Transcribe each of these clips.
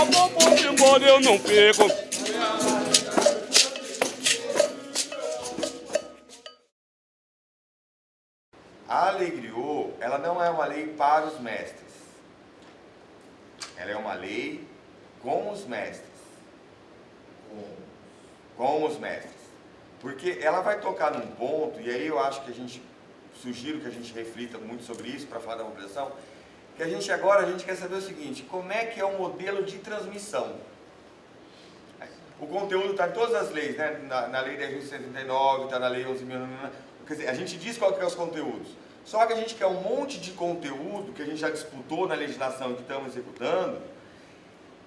vou embora, eu não perco. A lei Griot, ela não é uma lei para os mestres. Ela é uma lei com os mestres. Com os mestres. Porque ela vai tocar num ponto, e aí eu acho que sugiro que a gente reflita muito sobre isso para falar da mobilização, que a gente quer saber o seguinte: como é que é o modelo de transmissão? O conteúdo está em todas as leis, né? Na lei 10.139, está na lei 11.000, quer dizer, a gente diz qual que é os conteúdos. Só que a gente quer um monte de conteúdo que a gente já disputou na legislação e que estamos executando,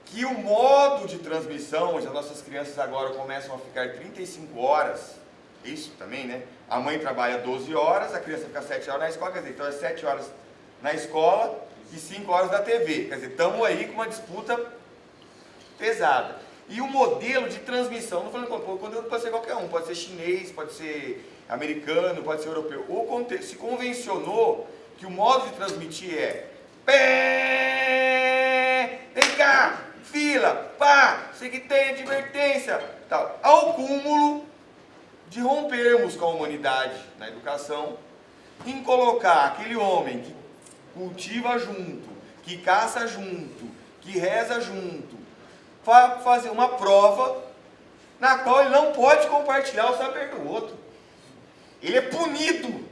que o modo de transmissão, onde as nossas crianças agora começam a ficar 35 horas, isso também, né? A mãe trabalha 12 horas, a criança fica 7 horas na escola, quer dizer, então é 7 horas na escola e 5 horas da TV. Quer dizer, estamos aí com uma disputa pesada. E o modelo de transmissão, não falando o conteúdo pode ser qualquer um, pode ser chinês, pode ser americano, pode ser europeu. Se convencionou que o modo de transmitir é pé, vem cá, fila, pá, você que tem advertência, tal, ao cúmulo de rompermos com a humanidade na educação, em colocar aquele homem que cultiva junto, que caça junto, que reza junto, para fazer uma prova na qual ele não pode compartilhar o saber do outro. Ele é punido.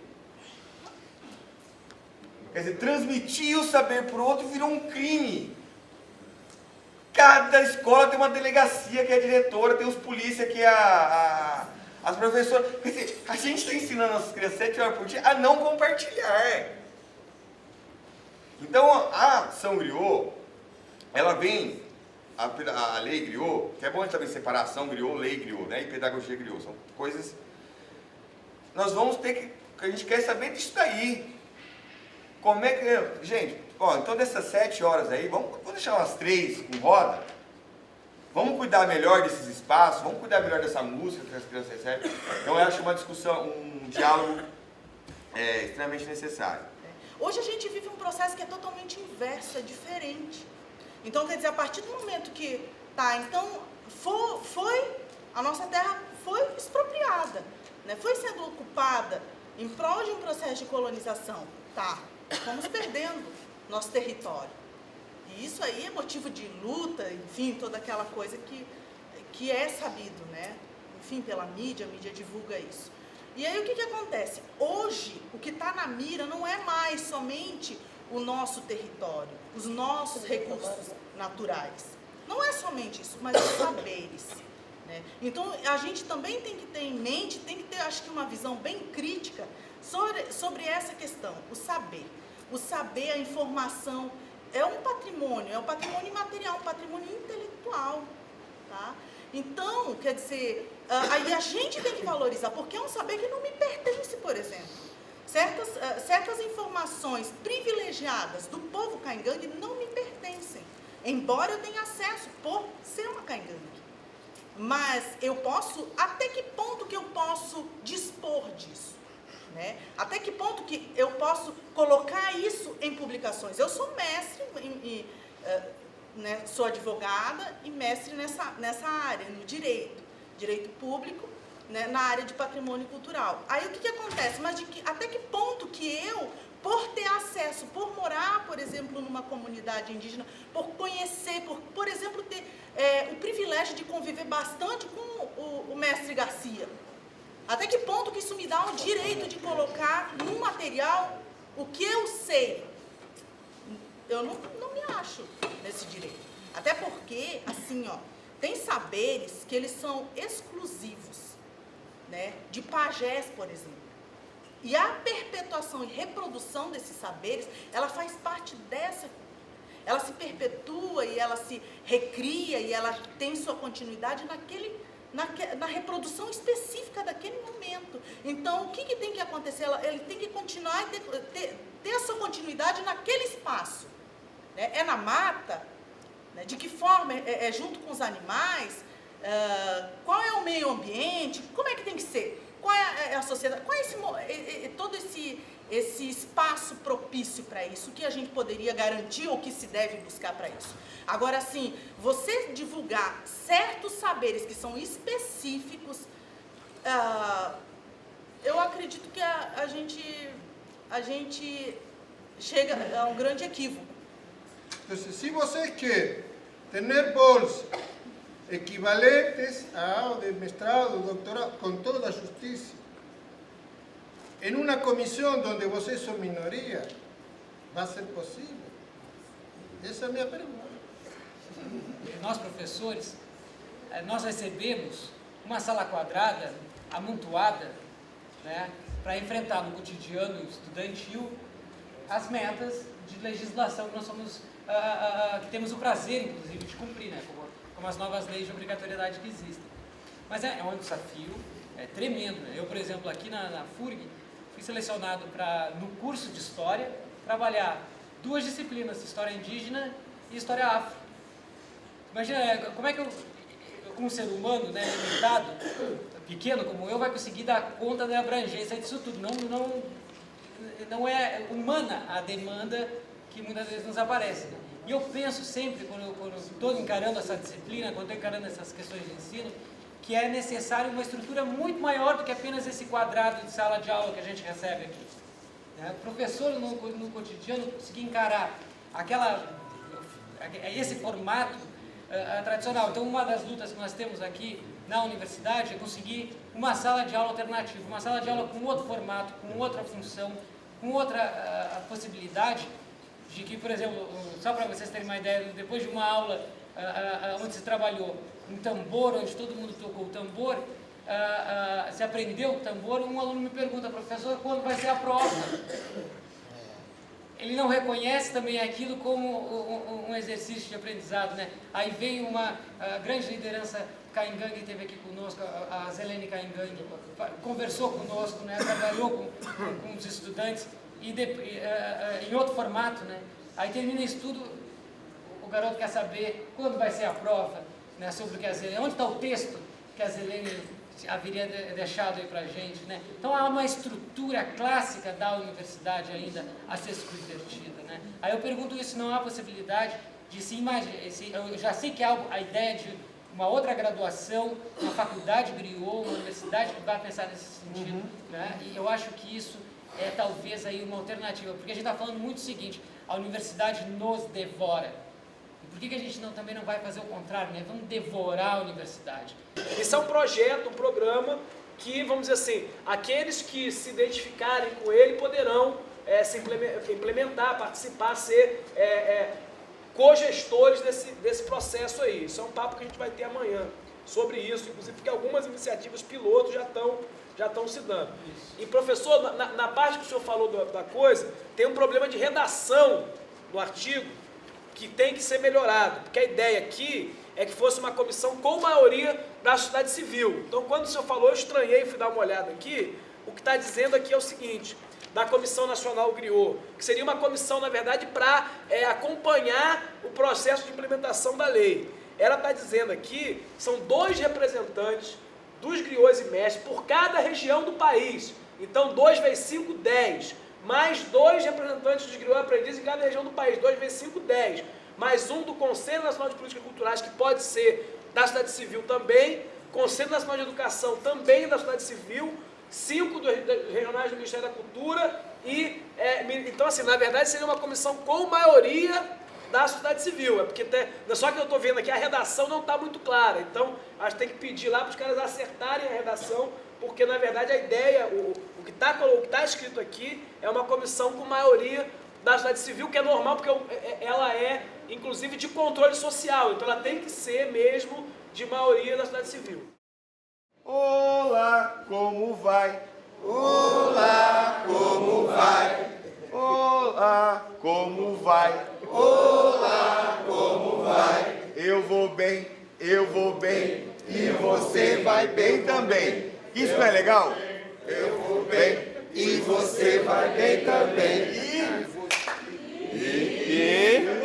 Quer dizer, transmitir o saber para o outro virou um crime. Cada escola tem uma delegacia que é a diretora, tem os polícia que é as professoras. Quer dizer, a gente está ensinando nossas crianças 7 horas por dia a não compartilhar. Então, a ação Griot, ela vem, a lei Griot, que é bom a gente também separar ação Griot, lei Griot, né, e pedagogia Griot, são coisas. Nós vamos ter que a gente quer saber disso daí. Como é que, gente, ó, então dessas 7 horas aí, vamos deixar umas 3 com roda, vamos cuidar melhor desses espaços, vamos cuidar melhor dessa música que as crianças recebem. Então eu acho uma discussão, um diálogo extremamente necessário. Hoje a gente vive um processo que é totalmente inverso, é diferente. Então, quer dizer, a partir do momento que, então, a nossa terra foi expropriada, né? Foi sendo ocupada em prol de um processo de colonização, fomos perdendo nosso território. E isso aí é motivo de luta, enfim, toda aquela coisa que é sabido, né? Enfim, pela mídia, a mídia divulga isso. E aí o que acontece? Hoje, o que está na mira não é mais somente o nosso território, os nossos recursos naturais. Não é somente isso, mas os saberes, né? Então, a gente também tem que ter em mente, tem que ter, acho que, uma visão bem crítica sobre essa questão, o saber. O saber, a informação, é um patrimônio imaterial, um patrimônio intelectual, tá? Então, quer dizer, aí a gente tem que valorizar, porque é um saber que não me pertence, por exemplo. Certas informações privilegiadas do povo caingangue não me pertencem, embora eu tenha acesso por ser uma caingangue. Mas até que ponto que eu posso dispor disso? Né? Até que ponto que eu posso colocar isso em publicações? Eu sou mestre, né, sou advogada e mestre nessa área, no direito público, né, na área de patrimônio cultural. Aí o que acontece? Mas até que ponto que eu, por ter acesso, por morar, por exemplo, numa comunidade indígena, por conhecer, por exemplo, ter o privilégio de conviver bastante com o mestre Garcia, até que ponto que isso me dá o direito de colocar num material o que eu sei? Eu não me acho nesse direito. Até porque, assim, tem saberes que eles são exclusivos, né, de pajés, por exemplo. E a perpetuação e reprodução desses saberes, ela faz parte dessa cultura. Ela se perpetua e ela se recria e ela tem sua continuidade na reprodução específica daquele momento. Então, o que tem que acontecer? Ele tem que continuar e ter a sua continuidade naquele espaço. Né? É na mata? Né? De que forma? É junto com os animais? Qual é o meio ambiente? Como é que tem que ser? Qual é a sociedade? Qual é todo esse espaço propício para isso, o que a gente poderia garantir ou o que se deve buscar para isso. Agora, assim, você divulgar certos saberes que são específicos, eu acredito que a gente chega a um grande equívoco. Então, se você quer ter bolsas equivalentes ao de mestrado, doutorado, com toda a justiça, em uma comissão onde vocês são minoria, vai ser possível? Essa é a minha pergunta. Nós, professores, nós recebemos uma sala quadrada, amontoada, né, para enfrentar no cotidiano estudantil as metas de legislação que nós somos, que temos o prazer, inclusive, de cumprir, né, como as novas leis de obrigatoriedade que existem. Mas é um desafio tremendo. Né? Eu, por exemplo, aqui na FURG, fui selecionado para, no curso de História, trabalhar 2 disciplinas, História Indígena e História Afro. Imagina, como é que eu como ser humano, né, limitado, pequeno como eu, vai conseguir dar conta da abrangência disso tudo? Não é humana a demanda que muitas vezes nos aparece. Né? E eu penso sempre, quando estou encarando essa disciplina, quando estou encarando essas questões de ensino, que é necessário uma estrutura muito maior do que apenas esse quadrado de sala de aula que a gente recebe aqui. O professor, no cotidiano, conseguir encarar esse formato tradicional. Então, uma das lutas que nós temos aqui na universidade é conseguir uma sala de aula alternativa, uma sala de aula com outro formato, com outra função, com outra possibilidade de que, por exemplo, só para vocês terem uma ideia, depois de uma aula onde se trabalhou um tambor, onde todo mundo tocou o tambor, se aprendeu o tambor, um aluno me pergunta: professor, quando vai ser a prova? Ele não reconhece também aquilo como um exercício de aprendizado, né? Aí vem uma grande liderança Caingangue, que esteve aqui conosco, a Zelene Caingangue, conversou conosco, né? Trabalhou com os estudantes, e em outro formato, né? Aí termina o estudo, o garoto quer saber quando vai ser a prova, né? Sobre o que a Zelene, onde está o texto que a Zelene haveria deixado aí para a gente, né? Então há uma estrutura clássica da universidade ainda a ser subvertida, né? Aí eu pergunto isso, não há possibilidade de se imaginar, eu já sei que há a ideia de uma outra graduação, uma faculdade griou, uma universidade que vai pensar nesse sentido, né? E eu acho que isso é talvez aí uma alternativa, porque a gente está falando muito o seguinte: a universidade nos devora. Por que a gente também não vai fazer o contrário, né? Vamos devorar a universidade. Isso é um projeto, um programa que, vamos dizer assim, aqueles que se identificarem com ele poderão se implementar, participar, ser cogestores desse processo aí. Isso é um papo que a gente vai ter amanhã sobre isso, inclusive porque algumas iniciativas pilotos já estão se dando. E, professor, na parte que o senhor falou da coisa, tem um problema de redação do artigo que tem que ser melhorado, porque a ideia aqui é que fosse uma comissão com maioria da sociedade civil. Então, quando o senhor falou, eu estranhei, fui dar uma olhada aqui, o que está dizendo aqui é o seguinte: da Comissão Nacional Griot, que seria uma comissão, na verdade, para acompanhar o processo de implementação da lei. Ela está dizendo aqui, são 2 representantes dos griots e mestres por cada região do país. Então, 2 vezes 5, 10. Mais 2 representantes dos griots aprendizes em cada região do país. 2 vezes 5, 10. Mais um do Conselho Nacional de Políticas Culturais, que pode ser da sociedade civil também. Conselho Nacional de Educação também da sociedade civil. 5 dos regionais do Ministério da Cultura. Então, assim, na verdade, seria uma comissão com maioria da sociedade civil. Porque só que eu estou vendo aqui, a redação não está muito clara. Então, acho que tem que pedir lá para os caras acertarem a redação, porque, na verdade, a ideia, o que está escrito aqui é uma comissão com maioria da sociedade civil, que é normal, porque ela é, inclusive, de controle social. Então, ela tem que ser mesmo de maioria da sociedade civil. Olá, como vai? Olá, como vai? Olá, como vai? Olá, como vai? Eu vou bem, e você vai bem também. Isso não é legal? Eu vou bem, e você vai bem também. E